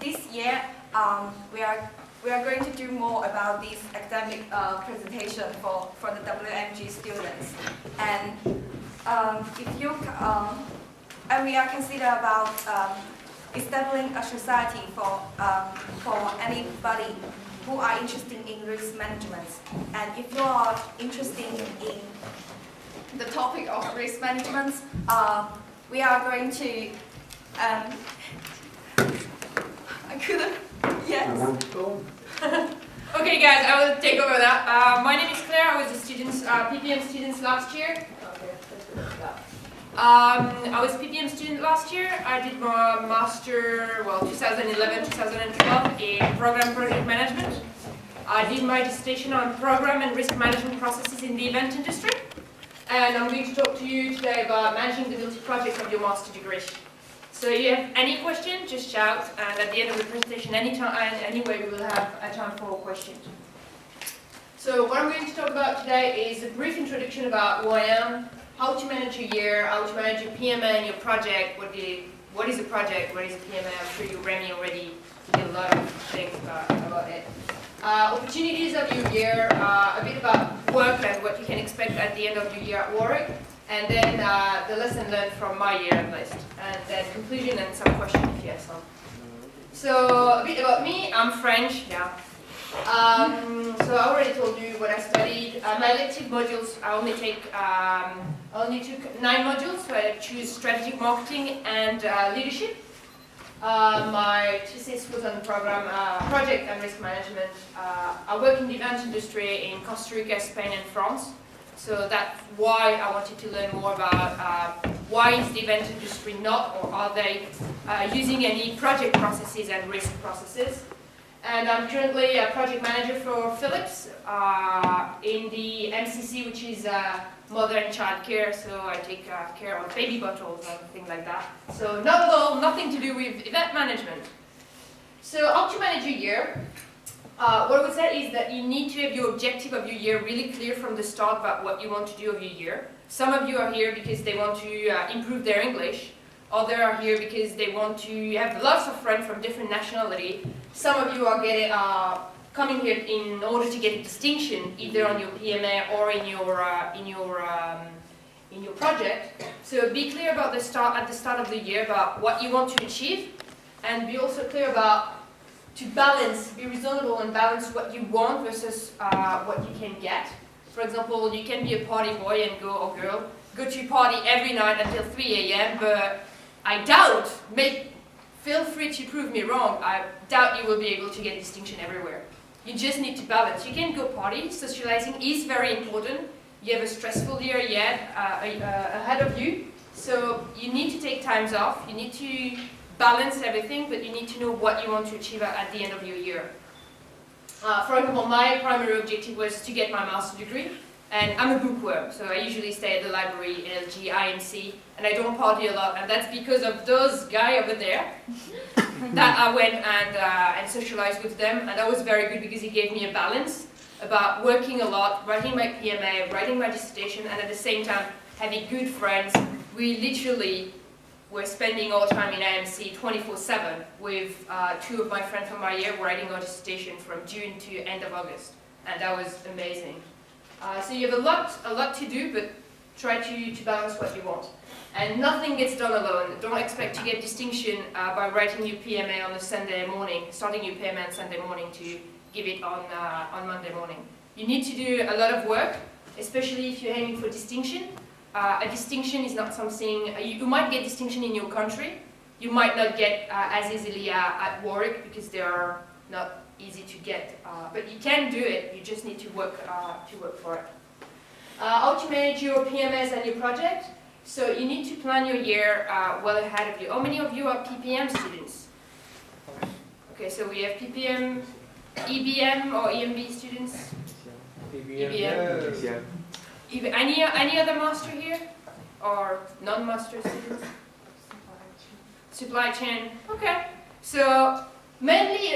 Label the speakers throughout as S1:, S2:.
S1: This year, we are going to do more about this academic presentation for the WMG students, and and we are consider about establishing a society for anybody who are interested in risk management. And if you are interested in the topic of risk management, we are going to I couldn't. Yes.
S2: Okay, guys, I will take over that. My name is Claire. I was a PPM student last year. I was PPM student last year. I did my master, 2011-2012 in program project management. I did my dissertation on program and risk management processes in the event industry. And I'm going to talk to you today about managing the multi-projects of your master degree. So if you have any question, just shout, and at the end of the presentation, anyway, we will have a time for questions. So what I'm going to talk about today is a brief introduction about who I am, how to manage your year, how to manage your PMA and your project, what is a project, what is a PMA. I'm sure you, Remy, already did a lot of things about it. Opportunities of your year, a bit about work and what you can expect at the end of your year at Warwick, and then the lesson learned from my year at least, and then conclusion and some questions if you have some. So a bit about me, I'm French, yeah. So I already told you what I studied. My elective modules, I only took 9 modules, so I choose strategic marketing and leadership. My thesis was on the program project and risk management. I work in the event industry in Costa Rica, Spain and France. So that's why I wanted to learn more about why is the event industry not, or are they using any project processes and risk processes. And I'm currently a project manager for Philips in the MCC, which is mother and child care, so I take care of baby bottles and things like that. So not at all, nothing to do with event management. So how to manage your year? What I would say is that you need to have your objective of your year really clear from the start about what you want to do of your year. Some of you are here because they want to improve their English. Others are here because they want to have lots of friends from different nationality. Some of you are coming here in order to get a distinction, either on your PMA or in your project. So be clear about at the start of the year about what you want to achieve, and be also clear about be reasonable and balance what you want versus what you can get. For example, you can be a party boy and go to a party every night until 3 a.m. But I doubt, feel free to prove me wrong, I doubt you will be able to get distinction everywhere. You just need to balance. You can go party, socializing is very important. You have a stressful year yet ahead of you, so you need to take times off, you need to balance everything, but you need to know what you want to achieve at the end of your year. For example, my primary objective was to get my master's degree, and I'm a bookworm, so I usually stay at the library, LG, IMC, and I don't party a lot, and that's because of those guys over there that I went and socialized with them, and that was very good because it gave me a balance about working a lot, writing my PMA, writing my dissertation, and at the same time having good friends. We literally were spending our time in IMC 24/7 with 2 of my friends from my year writing our dissertation from June to end of August, and that was amazing. So you have a lot to do, but try to balance what you want. And nothing gets done alone. Don't expect to get distinction by writing your PMA on a Sunday morning, starting your PMA on Sunday morning to give it on Monday morning. You need to do a lot of work, especially if you're aiming for distinction. A distinction is not something, you might get distinction in your country, you might not get as easily at Warwick because they are not easy to get, but you can do it, you just need to work for it. How to manage your PMS and your project? So you need to plan your year well ahead of you. How many of you are PPM students? Okay, so we have PPM, EBM or EMB students? EBM. Any other master here? Or non-master students? Supply chain. Okay. So mainly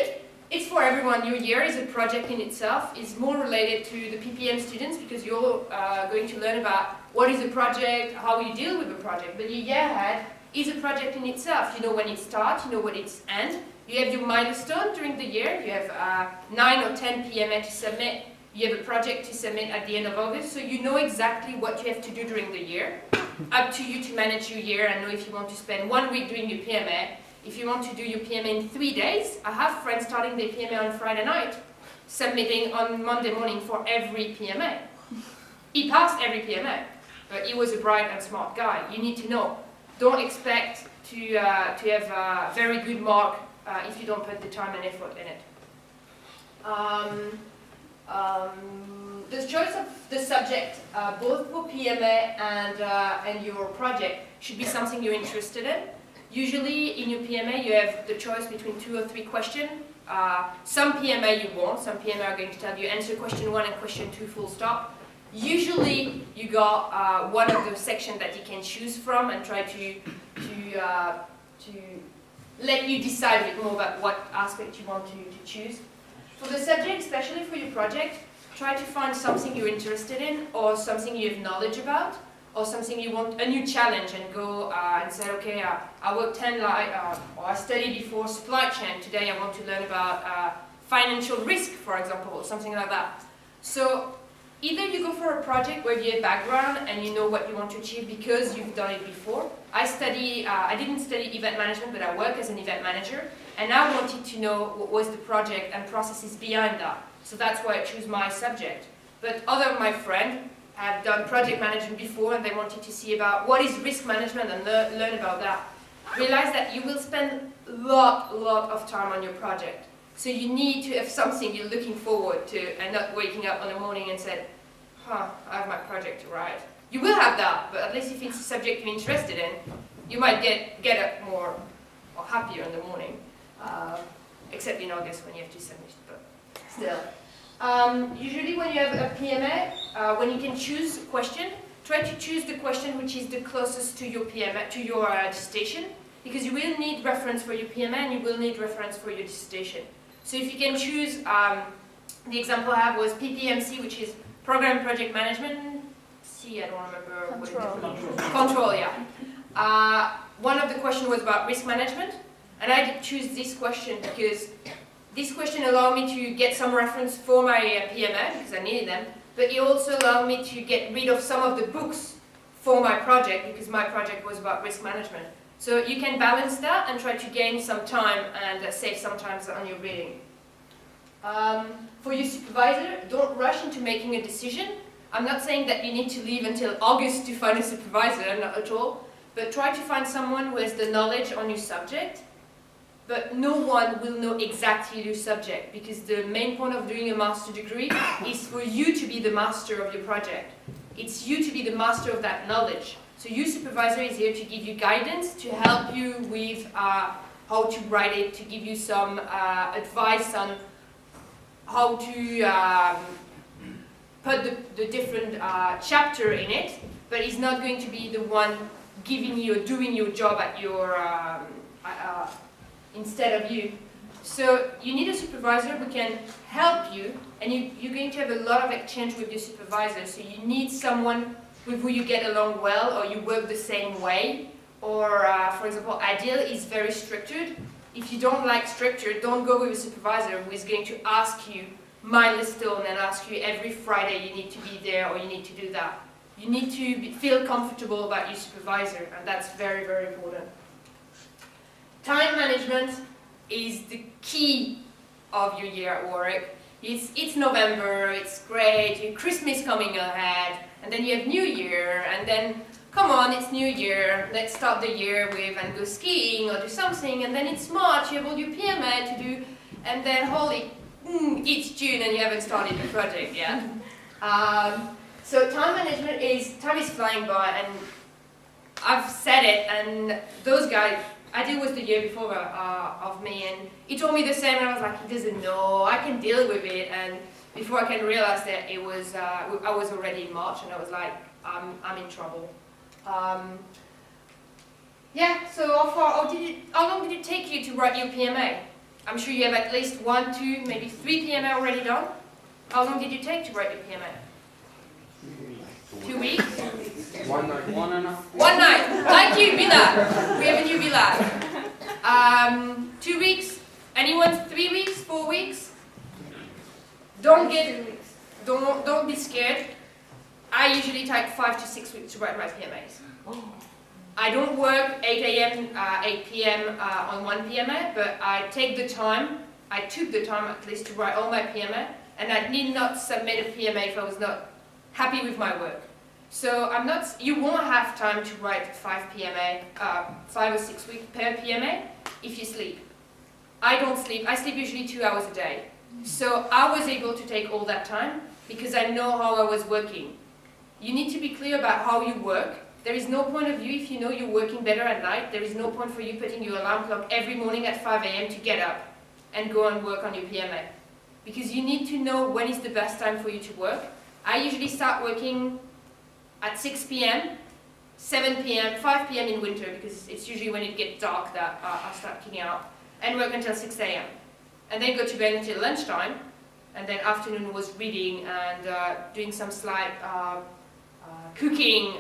S2: it's for everyone. Your year is a project in itself. It's more related to the PPM students because you're going to learn about what is a project, how you deal with a project. But your year ahead is a project in itself. You know when it starts, you know when it ends, You have your milestone during the year. You have 9 or 10 PMA to submit. You have a project to submit at the end of August, so you know exactly what you have to do during the year. Up to you to manage your year and know if you want to spend 1 week doing your PMA. If you want to do your PMA in 3 days, I have friends starting their PMA on Friday night, submitting on Monday morning for every PMA. He passed every PMA, but he was a bright and smart guy. You need to know. Don't expect to have a very good mark if you don't put the time and effort in it. The choice of the subject, both for PMA and your project, should be something you're interested in. Usually in your PMA you have the choice between 2 or 3 questions. Some PMA you won't. Some PMA are going to tell you answer question 1 and question 2 full stop. Usually you got one of the sections that you can choose from and try to let you decide a bit more about what aspect you want to choose. For the subject, especially for your project, try to find something you're interested in, or something you have knowledge about, or something you want, a new challenge, and go and say, okay, I worked 10 or I studied before supply chain. Today I want to learn about financial risk, for example, or something like that. So either you go for a project where you have background and you know what you want to achieve because you've done it before. I didn't study event management, but I work as an event manager, and I wanted to know what was the project and processes behind that. So that's why I choose my subject. But other of my friends have done project management before, and they wanted to see about what is risk management and learn about that. Realize that you will spend a lot of time on your project. So you need to have something you're looking forward to, and not waking up in the morning and say, I have my project to write. You will have that, but at least if it's a subject you're interested in, you might get up more or happier in the morning. Except in August when you have to submit, but still. Usually when you have a PMA, when you can choose a question, try to choose the question which is the closest to your PMA, to your dissertation, because you will need reference for your PMA and you will need reference for your dissertation. So if you can choose, the example I have was PPMC, which is Program Project Management. I don't remember. Control, yeah. One of the questions was about risk management, and I did choose this question because this question allowed me to get some reference for my PMA, because I needed them, but it also allowed me to get rid of some of the books for my project, because my project was about risk management. So you can balance that and try to gain some time and save some time on your reading. For your supervisor, don't rush into making a decision. I'm not saying that you need to leave until August to find a supervisor, not at all, but try to find someone who has the knowledge on your subject. But no one will know exactly your subject, because the main point of doing a master degree is for you to be the master of your project. It's you to be the master of that knowledge. So your supervisor is here to give you guidance, to help you with how to write it, to give you some advice on how to put the different chapter in it, but he's not going to be the one giving you or doing your job at your instead of you. So you need a supervisor who can help you, and you're going to have a lot of exchange with your supervisor. So you need someone with who you get along well, or you work the same way, or for example, ideal is very structured. If you don't like structure, don't go with a supervisor who is going to ask you milestone and ask you every Friday you need to be there or you need to do that. You need to feel comfortable about your supervisor, and that's very, very important. Time management is the key of your year at Warwick. It's November, it's great, your Christmas coming ahead, and then you have New Year, and then come on, it's New Year, let's start the year with and go skiing or do something, and then it's March, you have all your PMA to do, and then holy, it's June and you haven't started the project yet. So time management time is flying by, and I've said it, and those guys, I did was the year before of me, and he told me the same, and I was like, he doesn't know, I can deal with it, and before I can realize that it was, I was already in March, and I was like, I'm in trouble. Yeah, so how long did it take you to write your PMA? I'm sure you have at least 1, 2, maybe 3 PMA already done. How long did you take to write your PMA? 2 weeks?
S3: 1 night.
S2: 1 night. Like you, Bilal. We have a new Bilal. 2 weeks. Anyone 3 weeks, 4 weeks? Don't be scared. I usually take 5 to 6 weeks to write my PMAs. I don't work 8 a.m., 8 p.m. On one PMA, but I took the time at least to write all my PMA, and I need not submit a PMA if I was not happy with my work. So you won't have time to write 5 PMA, 5 or 6 weeks per PMA if you sleep. I don't sleep. I sleep usually 2 hours a day. So I was able to take all that time because I know how I was working. You need to be clear about how you work. There is no point of view if you know you're working better at night. There is no point for you putting your alarm clock every morning at 5 a.m. to get up and go and work on your PMA. Because you need to know when is the best time for you to work. I usually start working at 6 p.m., 7 p.m., 5 p.m. in winter, because it's usually when it gets dark that I start kicking out, and work until 6 a.m. And then go to bed until lunchtime, and then afternoon was reading and doing some slight cooking,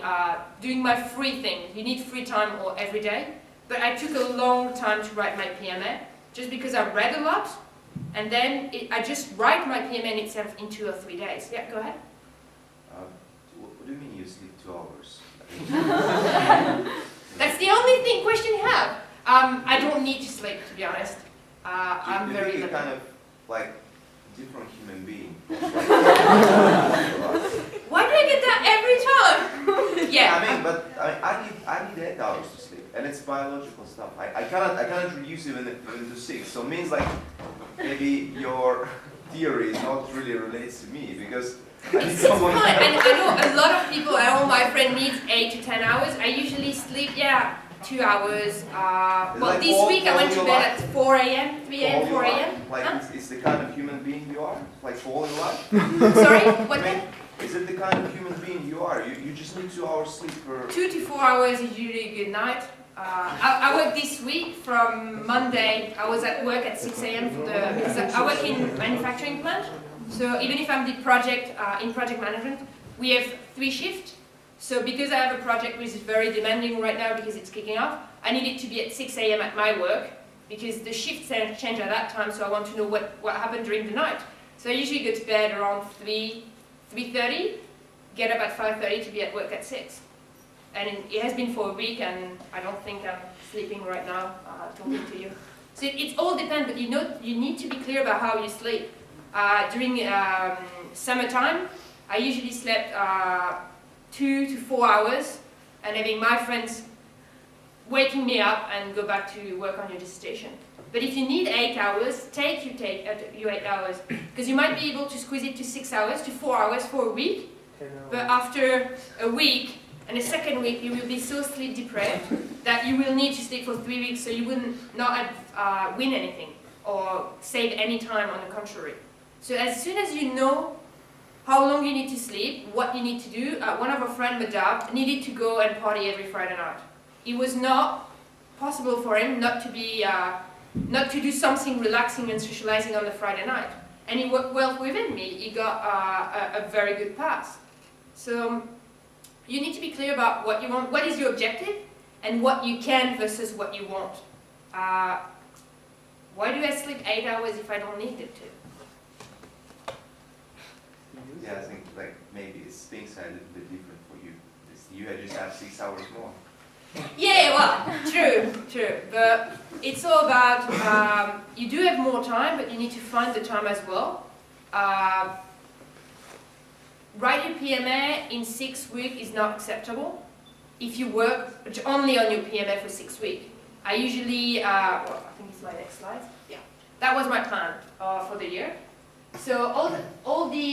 S2: doing my free thing. You need free time every day. But I took a long time to write my PMA, just because I read a lot, and then I just write my PMA itself in 2 or 3 days. Yeah, go ahead.
S3: What do you mean you sleep 2 hours?
S2: That's the only question you have. I don't need to sleep, to be honest. I'm very
S3: you're
S2: lucky.
S3: kind of like different human being.
S2: Why do I get that every time? Yeah.
S3: I need 8 hours to sleep, and it's biological stuff. I cannot reduce it even to 6. So it means like maybe your theory is not really relates to me because.
S2: It's fine, and I know a lot of people, all my friends need 8 to 10 hours. I usually sleep, 2 hours. Well,
S3: like
S2: this week I went to bed at 4 a.m., 3 a.m., 4 a.m.
S3: Like it's the kind of human being you are? Like all in life?
S2: Sorry? What?
S3: Is it the kind of human being you are? You just need 2 hours sleep per...
S2: 2 to 4 hours is usually a good night. I worked this week from Monday. I was at work at 6 a.m. because I work in manufacturing plant. So even if I'm the project in project management, we have 3 shifts. So because I have a project which is very demanding right now because it's kicking off, I needed to be at 6 a.m. at my work because the shifts change at that time. So I want to know what happened during the night. So I usually go to bed around 3:30, get up at 5:30 to be at work at 6. And it has been for a week, and I don't think I'm sleeping right now talking to you. So it all depends, but you need to be clear about how you sleep. During summertime, I usually slept 2 to 4 hours, and having my friends waking me up and go back to work on your dissertation. But if you need 8 hours, take your 8 hours, because you might be able to squeeze it to 6 hours, to 4 hours for a week, but after a week and a second week, you will be so sleep deprived that you will need to sleep for 3 weeks, so you will not win anything or save any time, on the contrary. So as soon as you know how long you need to sleep, what you need to do, one of our friends, Madab, needed to go and party every Friday night. It was not possible for him not to do something relaxing and socializing on the Friday night. And he worked well within me. He got a very good pass. So you need to be clear about what you want, what is your objective, and what you can versus what you want. Why do I sleep 8 hours if I don't need it to?
S3: Yeah, I think like maybe things are a little bit different for you. You just have 6 hours more.
S2: Yeah, well, true. But it's all about, you do have more time, but you need to find the time as well. Write your PMA in 6 weeks is not acceptable if you work only on your PMA for 6 weeks. I usually, I think it's my next slide. Yeah, that was my plan for the year. So all the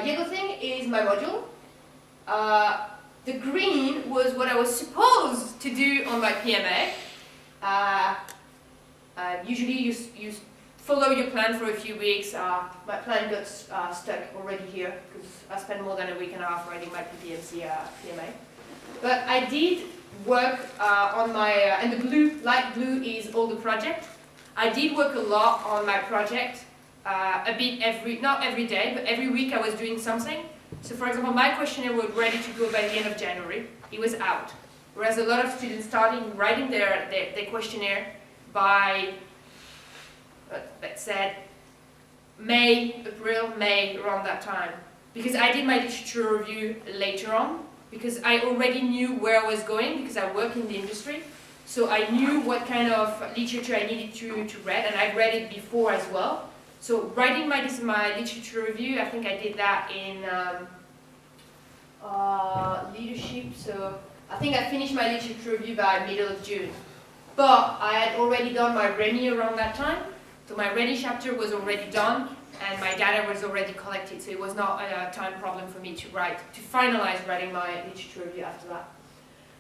S2: yellow thing is my module. The green was what I was supposed to do on my PMA. Usually you follow your plan for a few weeks. My plan got stuck already here because I spent more than a week and a half writing my PPMC PMA. But I did work on my, and the light blue is all the project. I did work a lot on my project. A bit not every day, but every week I was doing something. So for example, my questionnaire was ready to go by the end of January. It was out. Whereas a lot of students started writing their questionnaire by said May, April, May, around that time. Because I did my literature review later on, because I already knew where I was going, because I work in the industry. So I knew what kind of literature I needed to read, and I read it before as well. So writing my literature review, I think I did that in leadership. So I think I finished my literature review by middle of June. But I had already done my Remy around that time. So my Remy chapter was already done, and my data was already collected. So it was not a time problem for me to finalize writing my literature review after that.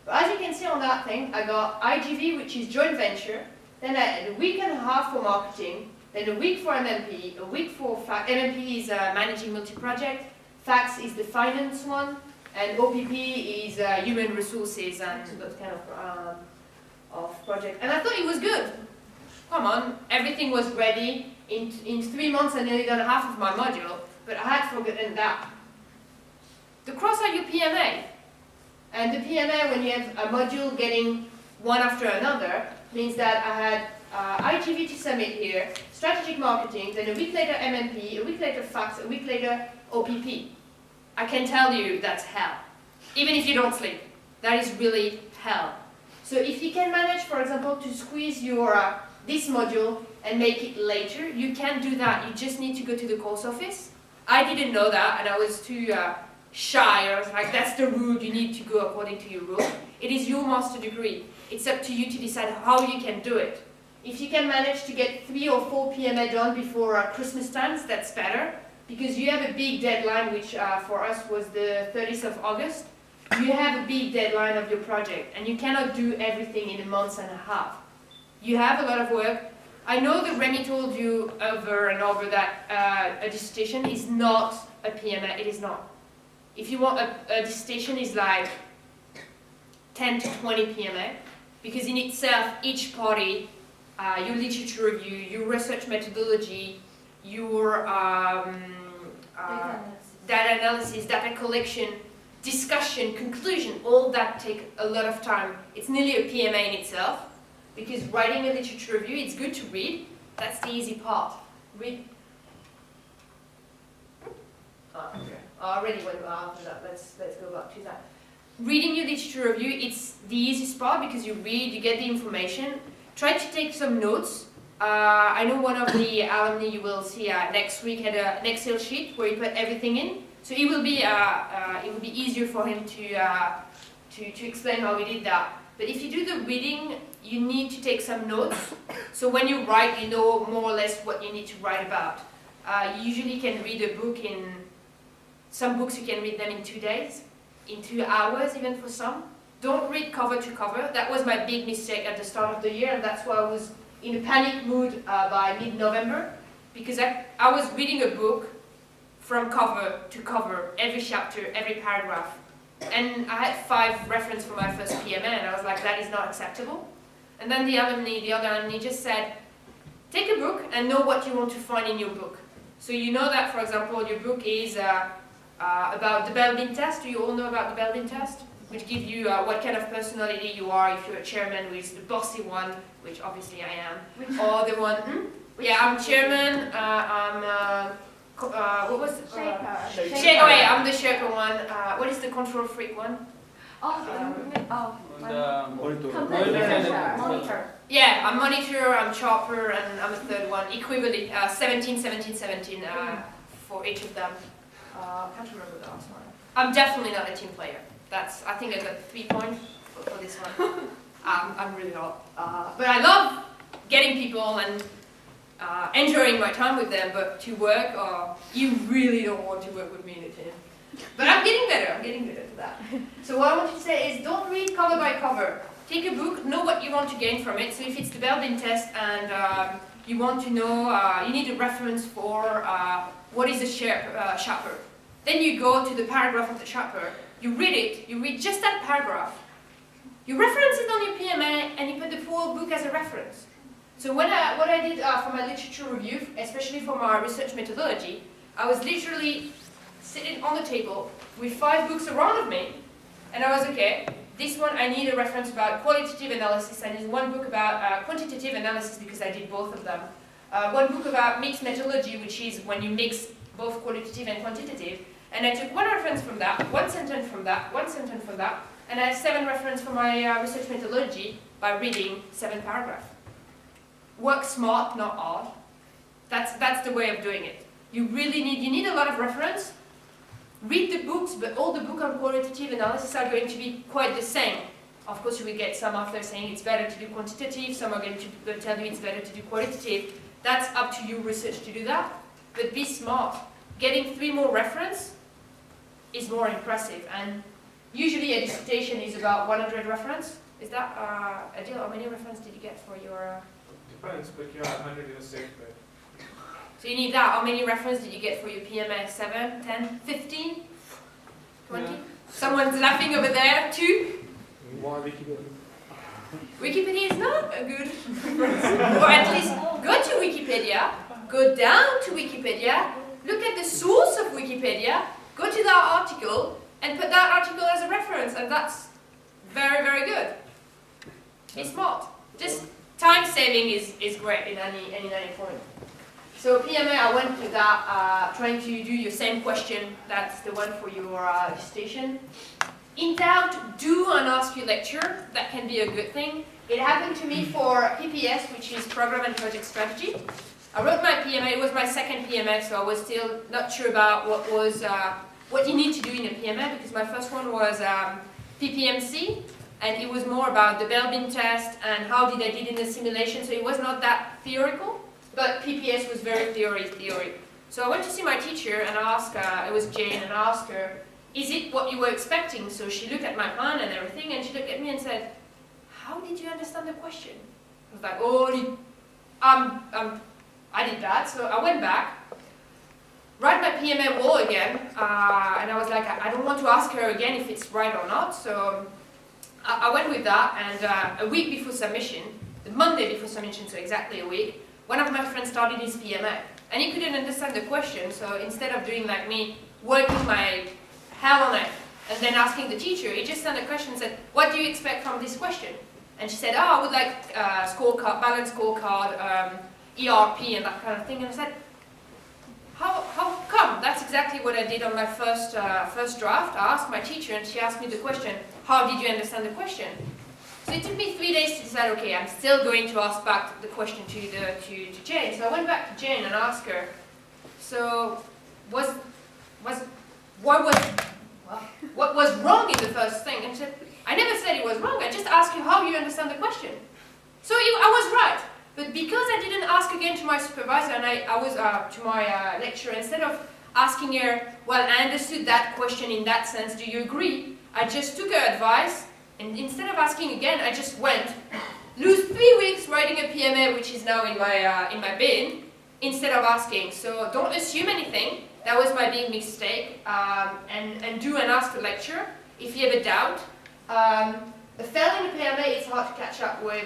S2: But as you can see on that thing, I got IGV, which is joint venture, then I had a week and a half for marketing, then a week for MMP, a week for FACS. MMP is managing multi-project, FACS is the finance one, and OPP is human resources and those kind of project. And I thought it was good. Come on, everything was ready. In 3 months I nearly done half of my module, but I had forgotten that. The cross are your PMA. And the PMA, when you have a module getting one after another, means that I had IGV to submit here, strategic marketing, then a week later MMP, a week later FACS, a week later OPP. I can tell you that's hell. Even if you don't sleep, that is really hell. So if you can manage, for example, to squeeze your this module and make it later, you can do that. You just need to go to the course office. I didn't know that, and I was too shy. I was like, that's the rule, you need to go according to your rule. It is your master degree. It's up to you to decide how you can do it. If you can manage to get 3 or 4 PMA done before Christmas times, that's better, because you have a big deadline, which for us was the 30th of August. You have a big deadline of your project, and you cannot do everything in a month and a half. You have a lot of work. I know that Remy told you over and over that a dissertation is not a PMA. It is not. If you want a dissertation is like 10 to 20 PMA, because in itself, each party, your literature review, your research methodology, your data analysis, data collection, discussion, conclusion, all that take a lot of time. It's nearly a PMA in itself, because writing a literature review, it's good to read. That's the easy part. Read. Okay. I already went after that. Let's go back to that. Reading your literature review, it's the easiest part, because you read, you get the information. Try to take some notes. I know one of the alumni you will see next week had an Excel sheet where he put everything in. So it will be easier for him to explain how we did that. But if you do the reading, you need to take some notes. So when you write, you know more or less what you need to write about. You usually can read a book in, some books you can read them in 2 days, in 2 hours even for some. Don't read cover to cover. That was my big mistake at the start of the year, and that's why I was in a panic mood by mid-November, because I was reading a book from cover to cover, every chapter, every paragraph. And I had 5 references for my first PMA, and I was like, that is not acceptable. And then the other alumni just said, take a book and know what you want to find in your book. So you know that, for example, your book is about the Belbin test. Do you all know about the Belbin test? Which gives you what kind of personality you are, if you're a chairman who is the bossy one, which obviously I am, or the one, yeah, I'm chairman, what was it? Shaker. Oh yeah, I'm the Shaker one. What is the control freak one?
S4: Monitor.
S2: Yeah, I'm monitor, I'm chopper, and I'm a third one. Equivalent, 17, 17, 17 for each of them. I can't remember the last one. I'm definitely not a team player. I think I got 3 points for this one. I'm really not. But I love getting people and enjoying my time with them, but to work, you really don't want to work with me in a team. But I'm getting better to that. So what I want to say is, don't read cover by cover. Take a book, know what you want to gain from it. So if it's the Belbin test and you want to know, you need a reference for what is a chapter. Then you go to the paragraph of the chapter, you read it, you read just that paragraph. You reference it on your PMA and you put the full book as a reference. So what I did for my literature review, especially for my research methodology, I was literally sitting on the table with 5 books around of me, and I was, okay, this one I need a reference about qualitative analysis, I need one book about quantitative analysis because I did both of them. one book about mixed methodology, which is when you mix both qualitative and quantitative. And I took one reference from that, one sentence from that, one sentence from that, and I have 7 references for my research methodology by reading 7 paragraphs. Work smart, not hard. That's the way of doing it. You need a lot of reference. Read the books, but all the books on qualitative analysis are going to be quite the same. Of course, you will get some authors saying it's better to do quantitative, some are going to tell you it's better to do qualitative. That's up to you, research, to do that. But be smart. Getting 3 more references is more impressive. And usually a dissertation is about 100 references. Is that a deal? How many references did you get for your...
S4: Depends, but yeah, 100 in a safe bet.
S2: So you need that. How many references did you get for your PMA? 7, 10, 15, 20? Yeah. Someone's laughing over there. 2?
S4: Why Wikipedia?
S2: Wikipedia is not a good reference. Or at least go to Wikipedia, go down to Wikipedia, look at the source of Wikipedia, go to that article, and put that article as a reference, and that's very, very good. Be smart. Just time saving is great in any point. So PMA, I went with that, trying to do your same question. That's the one for your dissertation. In doubt, do and ask your lecturer. That can be a good thing. It happened to me for PPS, which is Program and Project Strategy. I wrote my PMA. It was my second PMA, so I was still not sure about what you need to do in a PMA, because my first one was PPMC, and it was more about the Bell-Beam test and how did I did in the simulation. So it was not that theoretical. But PPS was very theory. So I went to see my teacher and I asked her, it was Jane, and I asked her, is it what you were expecting? So she looked at my plan and everything, and she looked at me and said, how did you understand the question? I was like, oh, I did that. So I went back, write my PMA wall again, and I was like, I don't want to ask her again if it's right or not. So I went with that, and a week before submission, the Monday before submission, so exactly a week, one of my friends started his PMA, and he couldn't understand the question, so instead of doing like me, working my hell on it, and then asking the teacher, he just sent a question and said, what do you expect from this question? And she said, oh, I would like scorecard, balanced scorecard, ERP, and that kind of thing. And I said, how come? That's exactly what I did on my first draft. I asked my teacher, and she asked me the question, how did you understand the question? So it took me 3 days to decide, okay, I'm still going to ask back the question to Jane. So I went back to Jane and asked her, so what was wrong in the first thing? And she said, I never said it was wrong, I just asked you how you understand the question. So I was right, but because I didn't ask again to my supervisor, and I was to my lecturer, instead of asking her, well, I understood that question in that sense, do you agree? I just took her advice, and instead of asking again, I just went, lose 3 weeks writing a PMA, which is now in my bin, instead of asking. So don't assume anything. That was my big mistake. And do and ask the lecturer if you have a doubt. A fail in a PMA, it's hard to catch up with.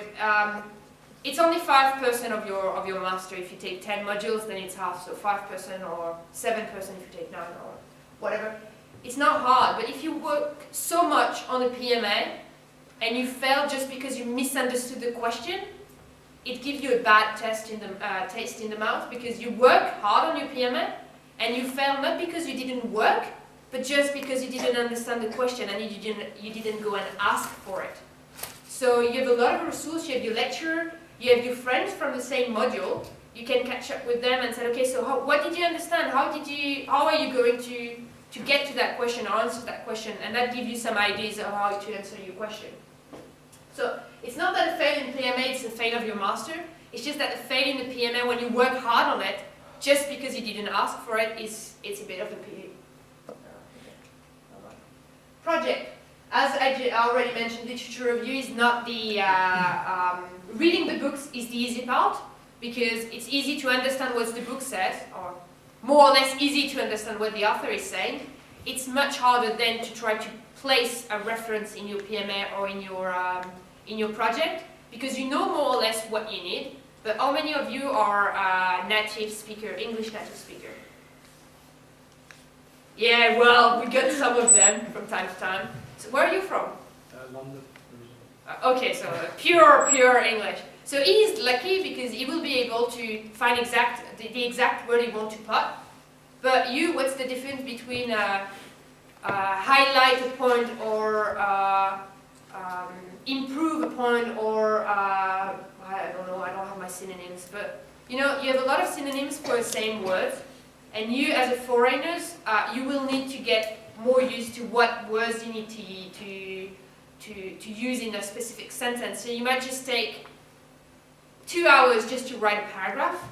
S2: It's only 5% of your master. If you take 10 modules, then it's half. So 5% or 7% if you take 9 or whatever. It's not hard, but if you work so much on a PMA and you fail just because you misunderstood the question, it gives you a bad taste in the mouth, because you work hard on your PMA and you fail not because you didn't work, but just because you didn't understand the question and you didn't go and ask for it. So you have a lot of resources. You have your lecturer, you have your friends from the same module. You can catch up with them and say, okay, so what did you understand? How are you going to get to that question or answer that question? And that gives you some ideas of how to answer your question. So it's not that a fail in PMA is a fail of your master. It's just that a fail in the PMA, when you work hard on it, just because you didn't ask for it, it's a bit of a pity. Project. As I already mentioned, literature review is not the... reading the books is the easy part, because it's easy to understand what the book says, or more or less easy to understand what the author is saying. It's much harder then to try to place a reference in your PMA or in your project, because you know more or less what you need. But how many of you are native speaker, English native speaker? Yeah, well, we get some of them from time to time. So where are you from?
S4: London.
S2: Okay, so pure English. So he is lucky because he will be able to find the exact word he wants to put. But you, what's the difference between highlight a point or improve a point or I don't know, I don't have my synonyms, but you know, you have a lot of synonyms for the same word, and you as a foreigner, you will need to get more used to what words you need to use in a specific sentence. So you might just take 2 hours just to write a paragraph,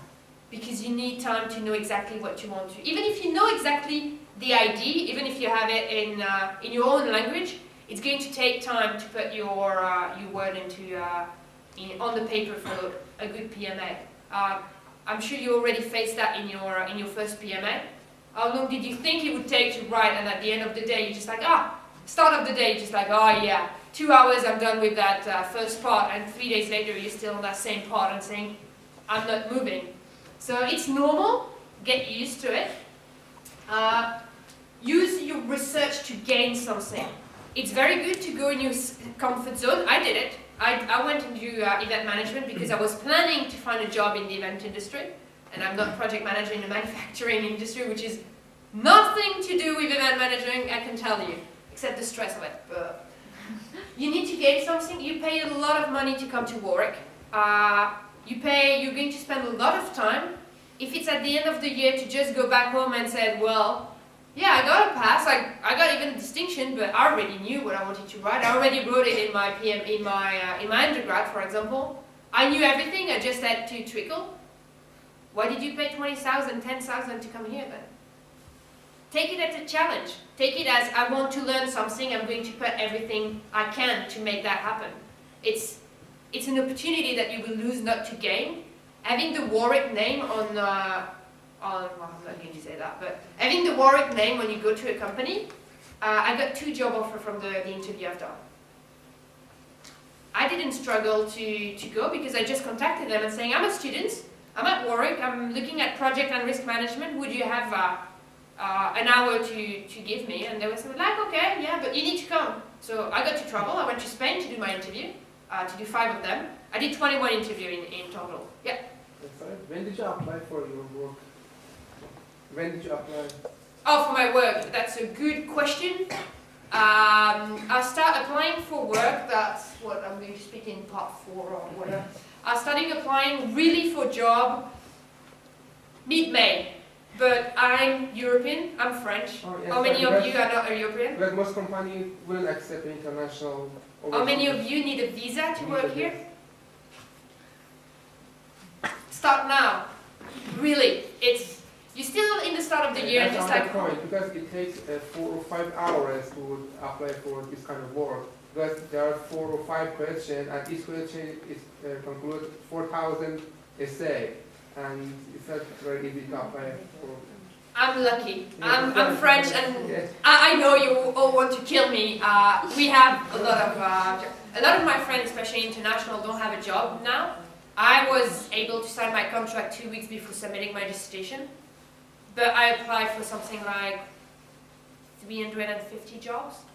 S2: because you need time to know exactly what you want to. Even if you know exactly the idea, even if you have it in your own language, it's going to take time to put your word on the paper for a good PMA. I'm sure you already faced that in your first PMA. How long did you think it would take to write, and at the end of the day, you're just like, start of the day, you're just like, oh yeah, 2 hours I'm done with that first part, and 3 days later you're still on that same part and saying, I'm not moving. So it's normal, get used to it. Use your research to gain something. It's very good to go in your comfort zone. I did it. I went into event management because I was planning to find a job in the event industry, and I'm not project manager in the manufacturing industry, which is nothing to do with event managing, I can tell you, except the stress of it. But you need to gain something. You pay a lot of money to come to Warwick. You're going to spend a lot of time. If it's at the end of the year to just go back home and say, well, yeah, I got a pass, I got even a distinction, but I already knew what I wanted to write. I already wrote it in my in my undergrad, for example. I knew everything, I just had to trickle. Why did you pay 20,000, 10,000 to come here then? Take it as a challenge. Take it as, I want to learn something, I'm going to put everything I can to make that happen. It's an opportunity that you will lose not to gain. Having the Warwick name on well, I'm not going to say that, but having the Warwick name when you go to a company, I got 2 job offers from the interview I've done. I didn't struggle to go because I just contacted them and saying, I'm a student, I'm at Warwick, I'm looking at project and risk management, would you have an hour to give me? And they were like, okay, yeah, but you need to come. So I got to travel, I went to Spain to do my interview, to do 5 of them. I did 21 interviews in total. Yeah.
S4: When did you apply for your work? When did you apply?
S2: Oh, for my work, that's a good question. I start applying for work, that's what I'm going to speak in part 4 or whatever. I started applying really for job mid-May, but I'm European, I'm French.
S4: Oh, yes,
S2: How many of you are not European?
S4: But most companies will accept international.
S2: How many of you need a visa to work here? Start now. Really, you're still in the start of the year and
S4: That's
S2: just like,
S4: point, because it takes 4 or 5 hours to apply for this kind of work. Because there are 4 or 5 questions, and each question is concluded 4,000 essay, and it's not very easy to apply for.
S2: I'm lucky.
S4: Yeah.
S2: I'm French, and
S4: Yes.
S2: I know you all want to kill me. We have a lot of my friends, especially international, don't have a job now. I was able to sign my contract 2 weeks before submitting my dissertation, but I applied for something like 350 jobs.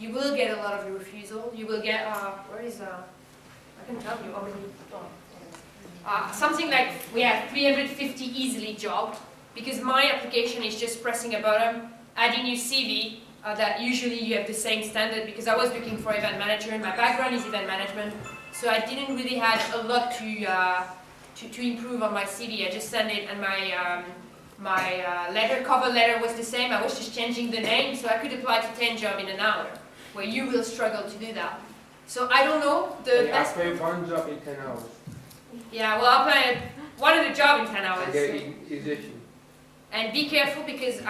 S2: You will get a lot of refusal. You will get, I can tell you how many, something like, we have 350 easily job, because my application is just pressing a button, adding your CV, that usually you have the same standard, because I was looking for event manager, and my background is event management, so I didn't really have a lot to improve on my CV. I just sent it, and my cover letter was the same. I was just changing the name, so I could apply to 10 jobs in an hour, where you will struggle to do that. So I don't know, the best...
S4: apply 1 job in 10 hours.
S2: Yeah, well, I applied one of the job in 10 hours.
S4: And get rejection.
S2: And be careful, because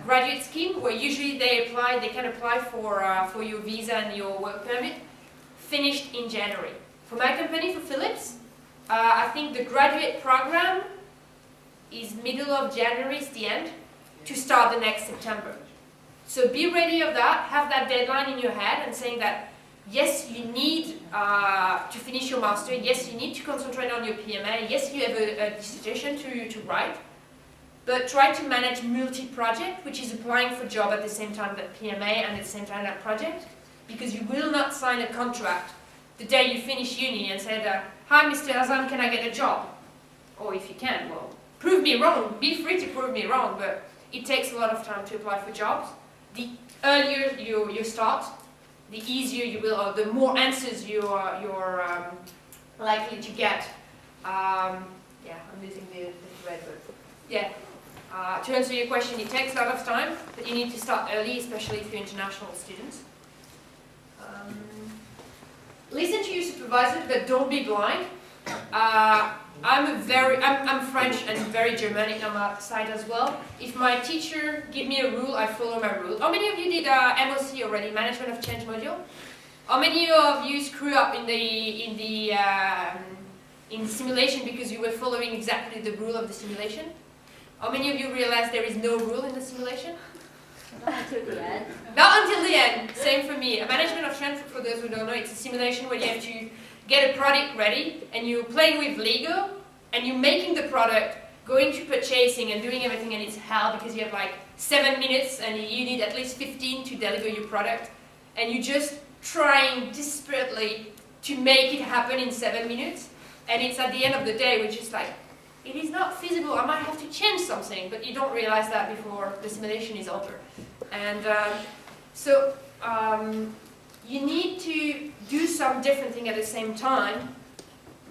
S2: graduate scheme, where usually they can apply for your visa and your work permit, finished in January. For my company, for Philips, I think the graduate program is middle of January, is the end, to start the next September. So be ready of that, have that deadline in your head, and saying that yes, you need to finish your master, yes, you need to concentrate on your PMA, yes, you have a dissertation to write, but try to manage multi-project, which is applying for job at the same time that PMA and at the same time that project, because you will not sign a contract the day you finish uni and say, hi Mr. Azam, can I get a job? Or if you can, well, prove me wrong, be free to prove me wrong, but it takes a lot of time to apply for jobs. The earlier you start, the easier you will, or the more answers you're likely to get. Yeah, I'm losing the thread, but yeah. To answer your question, it takes a lot of time, but you need to start early, especially if you're international students. Listen to your supervisor, but don't be blind. I'm French and very Germanic on my side as well. If my teacher give me a rule, I follow my rule. How many of you did MOC already, Management of Change module? How many of you screw up in the simulation because you were following exactly the rule of the simulation? How many of you realized there is no rule in the simulation?
S5: Not until the end.
S2: Not until the end. Same for me. A management of trend, for those who don't know, it's a simulation where you have to get a product ready and you're playing with Lego and you're making the product, going to purchasing and doing everything, and it's hell because you have like 7 minutes and you need at least 15 to deliver your product, and you're just trying desperately to make it happen in 7 minutes, and it's at the end of the day which is like, it is not feasible, I might have to change something, but you don't realize that before the simulation is over. And you need to do some different thing at the same time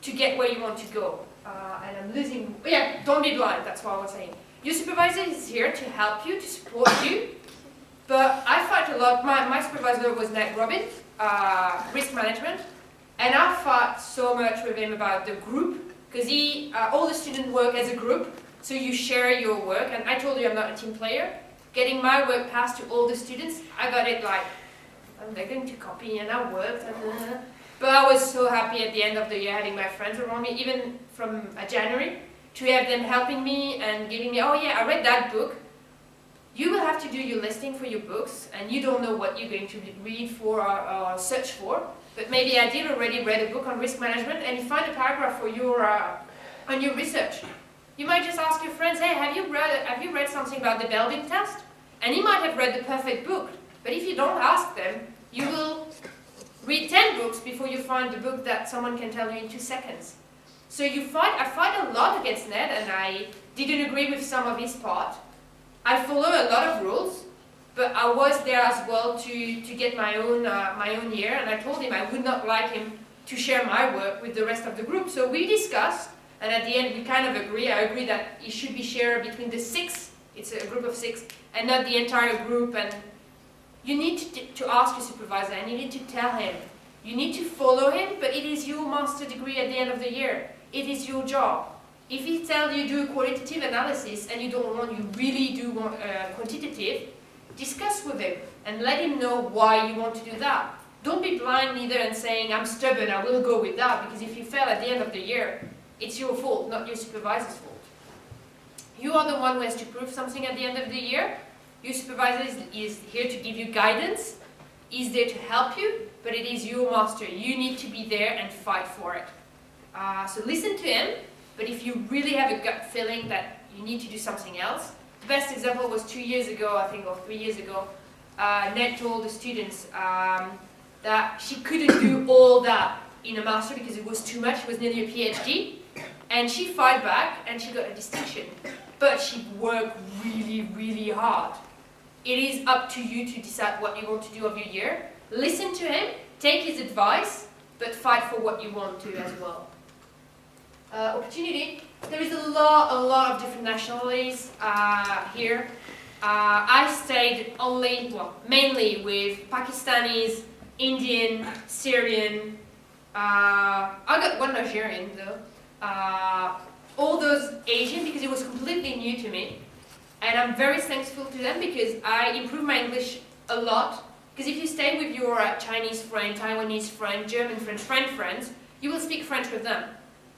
S2: to get where you want to go. And I'm losing, yeah, don't be blind, that's what I was saying. Your supervisor is here to help you, to support you, but I fight a lot. My supervisor was Ned Robbins, risk management, and I fought so much with him about the group, because all the students work as a group, so you share your work, and I told you I'm not a team player. Getting my work passed to all the students, I got it like, they're going to copy, and I worked, but I was so happy at the end of the year having my friends around me, even from January, to have them helping me and giving me, oh yeah, I read that book. You will have to do your listing for your books, and you don't know what you're going to read for or search for. But maybe I did already read a book on risk management, and you find a paragraph for your on your research. You might just ask your friends, hey, have you read something about the Belbin test? And you might have read the perfect book, but if you don't ask them, you will read 10 books before you find the book that someone can tell you in 2 seconds. So I fight a lot against Ned, and I didn't agree with some of his part. I follow a lot of rules, but I was there as well to get my own year, and I told him I would not like him to share my work with the rest of the group. So we discussed, and at the end we kind of agree. I agree that it should be shared between the 6, it's a group of 6, and not the entire group. And you need to ask your supervisor, and you need to tell him. You need to follow him, but it is your master degree at the end of the year. It is your job. If he tells you do a qualitative analysis and you don't want, you really do want quantitative, discuss with him and let him know why you want to do that. Don't be blind either and saying, I'm stubborn, I will go with that, because if you fail at the end of the year, it's your fault, not your supervisor's fault. You are the one who has to prove something at the end of the year. Your supervisor is here to give you guidance, is there to help you, but it is your master. You need to be there and fight for it. So listen to him, but if you really have a gut feeling that you need to do something else, the best example was 2 years ago, I think, or 3 years ago. Ned told the students that she couldn't do all that in a master because it was too much, it was nearly a PhD. And she fought back and she got a distinction. But she worked really, really hard. It is up to you to decide what you want to do of your year. Listen to him, take his advice, but fight for what you want to as well. Opportunity. There is a lot of different nationalities here. I stayed mainly with Pakistanis, Indian, Syrian. I got one Nigerian though. All those Asian, because it was completely new to me. And I'm very thankful to them because I improved my English a lot. Because if you stay with your Chinese friend, Taiwanese friend, German friend, French friends, you will speak French with them.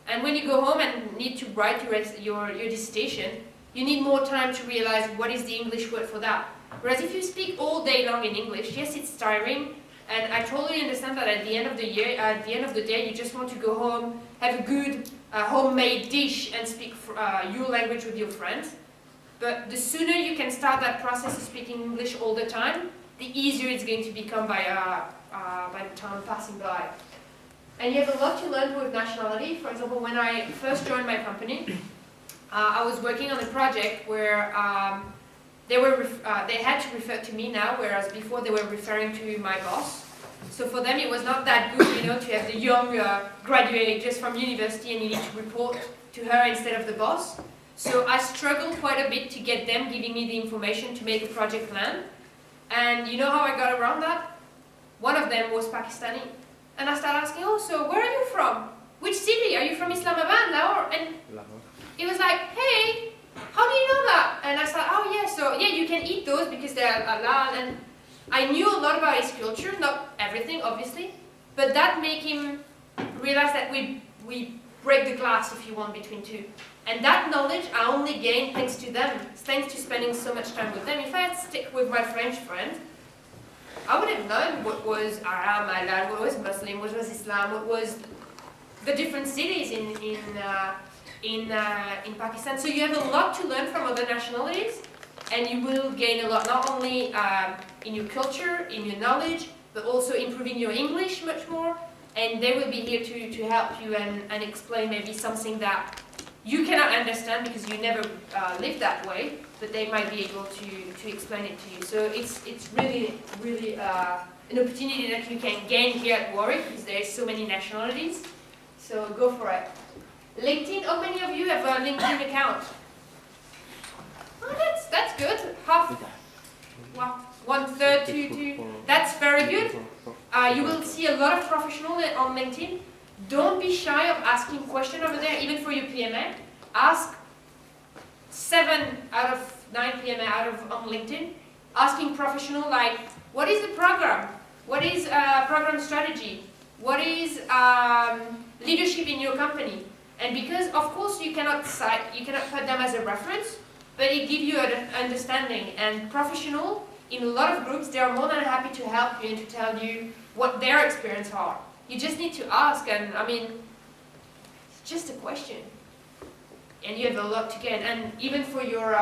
S2: And when you go home and need to write your dissertation, you need more time to realize what is the English word for that. Whereas if you speak all day long in English, yes, it's tiring, and I totally understand that at the end of the year, at the end of the day, you just want to go home, have a good homemade dish, and speak your language with your friends. But the sooner you can start that process of speaking English all the time, the easier it's going to become by the time passing by. And you have a lot to learn with nationality. For example, when I first joined my company, I was working on a project where they had to refer to me now, whereas before they were referring to my boss. So for them, it was not that good, you know, to have the young graduate just from university and you need to report to her instead of the boss. So I struggled quite a bit to get them giving me the information to make a project plan. And you know how I got around that? One of them was Pakistani. And I started asking, oh, so where are you from? Which city? Are you from Islamabad now? And he was like, hey, how do you know that? And I said, oh yeah, so yeah, you can eat those because they're halal. And I knew a lot about his culture, not everything, obviously, but that made him realize that we break the glass, if you want, between two. And that knowledge I only gained thanks to them, thanks to spending so much time with them. If I had stuck with my French friend, I would have known what was Arab, halal, what was Muslim, what was Islam, what was the different cities in Pakistan. So you have a lot to learn from other nationalities, and you will gain a lot, not only in your culture, in your knowledge, but also improving your English much more. And they will be here to help you and explain maybe something that you cannot understand because you never lived that way, but they might be able to explain it to you. So it's really, really an opportunity that you can gain here at Warwick because there are so many nationalities. So go for it. LinkedIn, how many of you have a LinkedIn account? Oh, that's good. Half, well, 1/3 to that's very good. You will see a lot of professionals on LinkedIn. Don't be shy of asking questions over there, even for your PMA. Ask 7 out of 9 PMA on LinkedIn. Asking professional like, what is the program? What is program strategy? What is leadership in your company? And because, of course, you cannot put them as a reference, but it gives you an understanding. And professional, in a lot of groups, they are more than happy to help you and to tell you what their experience are. You just need to ask, and I mean, it's just a question. And you have a lot to gain. And even for your